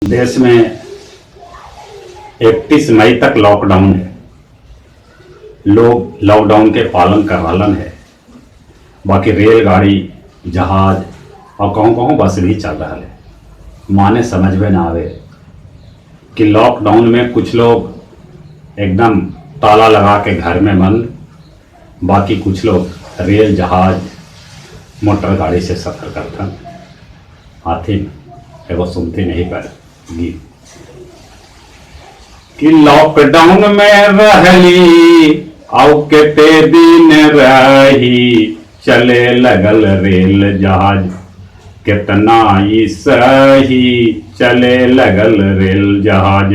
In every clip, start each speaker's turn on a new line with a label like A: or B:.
A: देश में 31 मई तक लॉकडाउन है। लोग लॉकडाउन के पालन कर रहलन है। बाकी रेलगाड़ी, जहाज और कहूँ कहूँ बस भी चल रहा है। माने समझ में ना आवे कि लॉकडाउन में कुछ लोग एकदम ताला लगा के घर में बंद, बाकी कुछ लोग रेल, जहाज, मोटर गाड़ी से सफ़र करता। हाथी एगो सुनती नहीं पर गीत कि लॉकडाउन में रहली आउ केते दिन रही, चले लगल रेल जहाज कितना ही सही, चले लगल रेल जहाज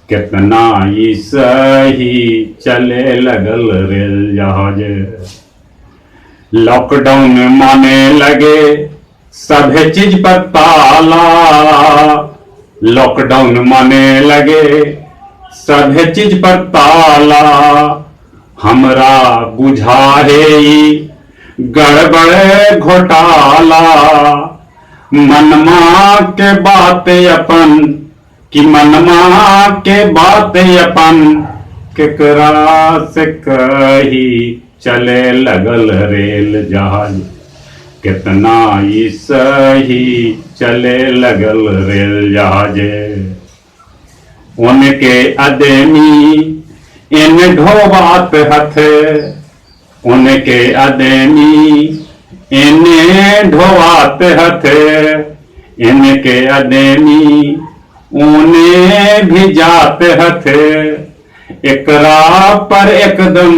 A: कितना ही सही, चले लगल रेल जहाज। लॉकडाउन माने लगे सभे चीज पर ताला, लॉकडाउन माने लगे सभे चीज पर ताला। हमरा बुझाए गड़बड़ घोटाला, मनमा के बात अपन कि मनमा के बात अपन केकरा से कही, चले लगल रेल जहाज कितना ही सही, चले लगल रेल जहाज। उनके आदमी इन ढोबात हथ, उनके आदमी इन्हें ढोबात हथ, इनके आदमी उन्हें भी जात हथ। एकरा पर एकदम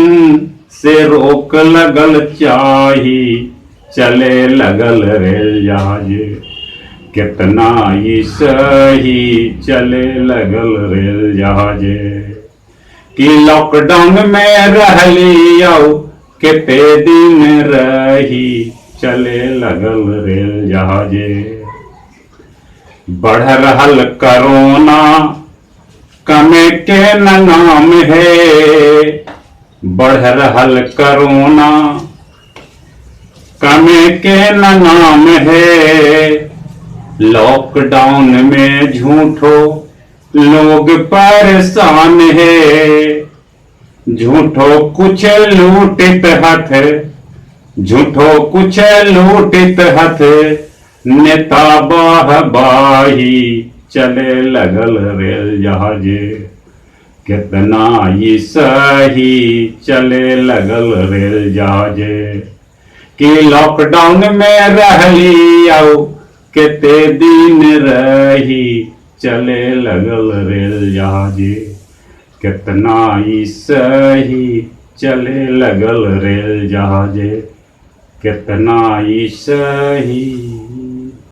A: से रोक लगल चाही, चले लगल रेल जहाज कितना ही सही, चले लगल रेल जहाज। कि लॉकडाउन में रहली आउ केते दिन रही, चले लगल रेल जहाज। बढ़ रहल कोरोना कमे के न नाम है, बढ़ रहल कोरोना कमे के न नाम है। लॉकडाउन में झूठो लोग परेशान है, झूठो कुछ लूटित हथ, झूठो कुछ लूटित हथ। नेता बाही चले लगल रेल जहाज कितना ही सही, चले लगल रेल जहाज। कि लॉकडाउन में रहली आउ केते दिन रही, चले लगल रेल जहाज कितना ही सही, चले लगल रेल जहाज कितना ही सही।